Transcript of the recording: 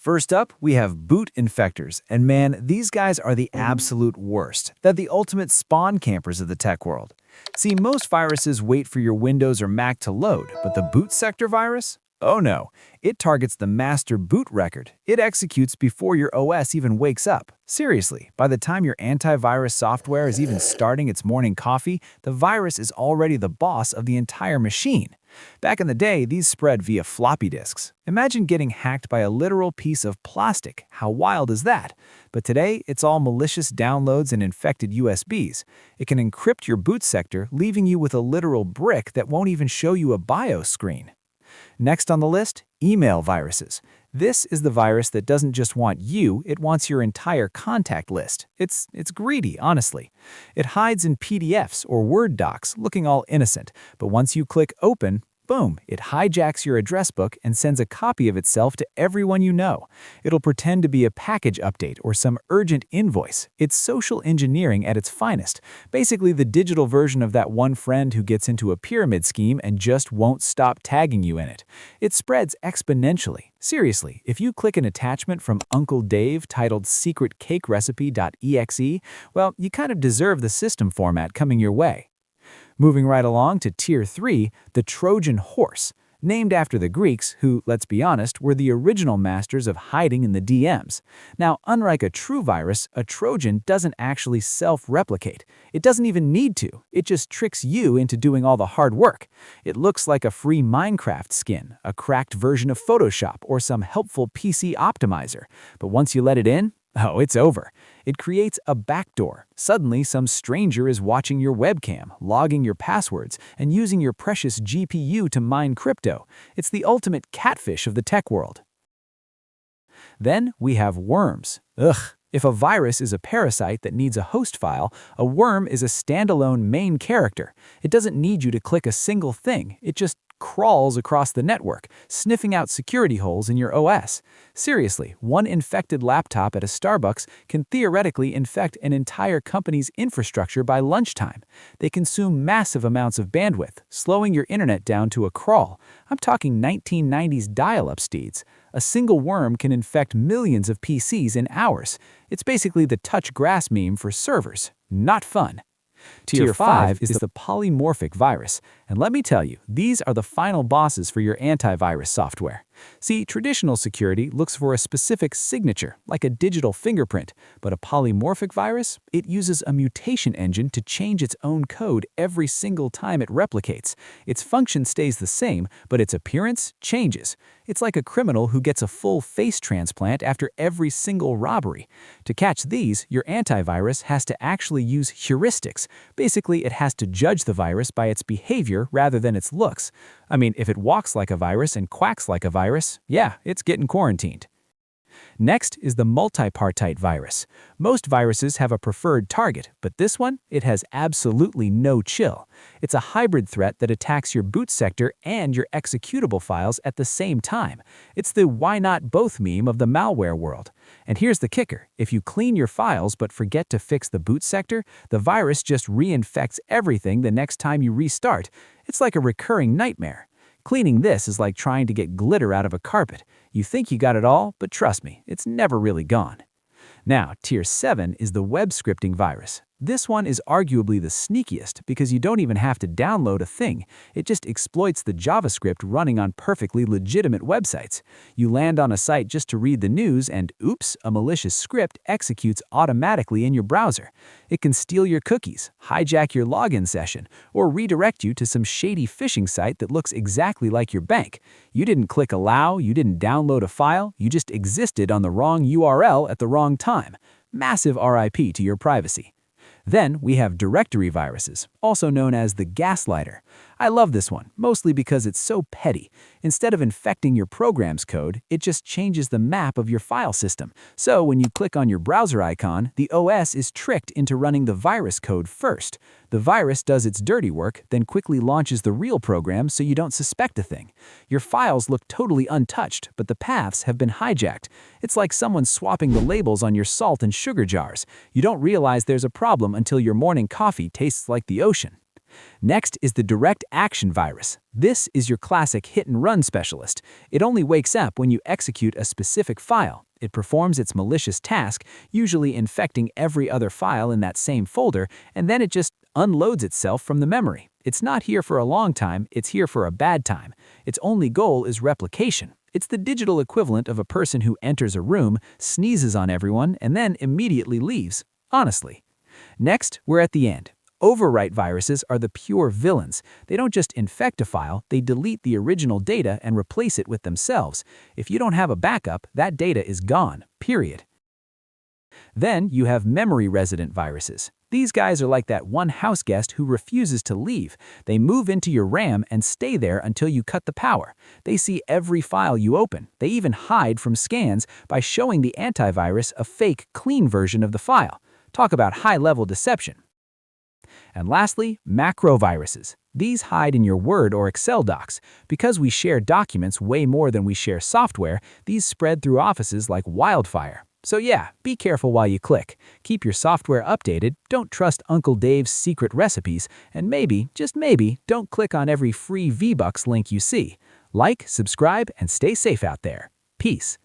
First up, we have boot infectors, and man, these guys are the absolute worst. They're the ultimate spawn campers of the tech world. See, most viruses wait for your Windows or Mac to load, but the boot sector virus? Oh no, it targets the master boot record. It executes before your OS even wakes up. Seriously, by the time your antivirus software is even starting its morning coffee, the virus is already the boss of the entire machine. Back in the day, these spread via floppy disks. Imagine getting hacked by a literal piece of plastic. How wild is that? But today, it's all malicious downloads and infected USBs. It can encrypt your boot sector, leaving you with a literal brick that won't even show you a BIOS screen. Next on the list, email viruses. This is the virus that doesn't just want you, it wants your entire contact list. It's greedy, honestly. It hides in PDFs or Word docs, looking all innocent, but once you click open, boom, it hijacks your address book and sends a copy of itself to everyone you know. It'll pretend to be a package update or some urgent invoice. It's social engineering at its finest. Basically the digital version of that one friend who gets into a pyramid scheme and just won't stop tagging you in it. It spreads exponentially. Seriously, if you click an attachment from Uncle Dave titled secretcakerecipe.exe, well, you kind of deserve the system format coming your way. Moving right along to Tier 3, the Trojan Horse, named after the Greeks who, let's be honest, were the original masters of hiding in the DMs. Now, unlike a true virus, a Trojan doesn't actually self-replicate. It doesn't even need to. It just tricks you into doing all the hard work. It looks like a free Minecraft skin, a cracked version of Photoshop, or some helpful PC optimizer. But once you let it in, oh, it's over. It creates a backdoor. Suddenly, some stranger is watching your webcam, logging your passwords, and using your precious GPU to mine crypto. It's the ultimate catfish of the tech world. Then we have worms. Ugh. If a virus is a parasite that needs a host file, a worm is a standalone main character. It doesn't need you to click a single thing. It just crawls across the network, sniffing out security holes in your OS. Seriously, one infected laptop at a Starbucks can theoretically infect an entire company's infrastructure by lunchtime. They consume massive amounts of bandwidth, slowing your internet down to a crawl. I'm talking 1990s dial-up speeds. A single worm can infect millions of PCs in hours. It's basically the touch grass meme for servers. Not fun. Tier 5 is the Polymorphic virus, and let me tell you, these are the final bosses for your antivirus software. See, traditional security looks for a specific signature, like a digital fingerprint, but a polymorphic virus, it uses a mutation engine to change its own code every single time it replicates. Its function stays the same, but its appearance changes. It's like a criminal who gets a full face transplant after every single robbery. To catch these, your antivirus has to actually use heuristics. Basically, it has to judge the virus by its behavior rather than its looks. I mean, if it walks like a virus and quacks like a virus, yeah, it's getting quarantined. Next is the multipartite virus. Most viruses have a preferred target, but this one, it has absolutely no chill. It's a hybrid threat that attacks your boot sector and your executable files at the same time. It's the why not both meme of the malware world. And here's the kicker. If you clean your files but forget to fix the boot sector, the virus just reinfects everything the next time you restart. It's like a recurring nightmare. Cleaning this is like trying to get glitter out of a carpet. You think you got it all, but trust me, it's never really gone. Now, Tier 7 is the web scripting virus. This one is arguably the sneakiest because you don't even have to download a thing. It just exploits the JavaScript running on perfectly legitimate websites. You land on a site just to read the news and oops, a malicious script executes automatically in your browser. It can steal your cookies, hijack your login session, or redirect you to some shady phishing site that looks exactly like your bank. You didn't click allow, you didn't download a file, you just existed on the wrong URL at the wrong time. Massive RIP to your privacy. Then we have directory viruses, also known as the gaslighter. I love this one, mostly because it's so petty. Instead of infecting your program's code, it just changes the map of your file system. So when you click on your browser icon, the OS is tricked into running the virus code first. The virus does its dirty work, then quickly launches the real program so you don't suspect a thing. Your files look totally untouched, but the paths have been hijacked. It's like someone swapping the labels on your salt and sugar jars. You don't realize there's a problem until your morning coffee tastes like the ocean. Next is the direct action virus. This is your classic hit-and-run specialist. It only wakes up when you execute a specific file. It performs its malicious task, usually infecting every other file in that same folder, and then it just unloads itself from the memory. It's not here for a long time, it's here for a bad time. Its only goal is replication. It's the digital equivalent of a person who enters a room, sneezes on everyone, and then immediately leaves. Honestly. Next, we're at the end. Overwrite viruses are the pure villains. They don't just infect a file, they delete the original data and replace it with themselves. If you don't have a backup, that data is gone, period. Then you have memory-resident viruses. These guys are like that one house guest who refuses to leave. They move into your RAM and stay there until you cut the power. They see every file you open. They even hide from scans by showing the antivirus a fake, clean version of the file. Talk about high-level deception. And lastly, macroviruses. These hide in your Word or Excel docs. Because we share documents way more than we share software, these spread through offices like wildfire. So yeah, be careful while you click. Keep your software updated, don't trust Uncle Dave's secret recipes, and maybe, just maybe, don't click on every free V-Bucks link you see. Like, subscribe, and stay safe out there. Peace.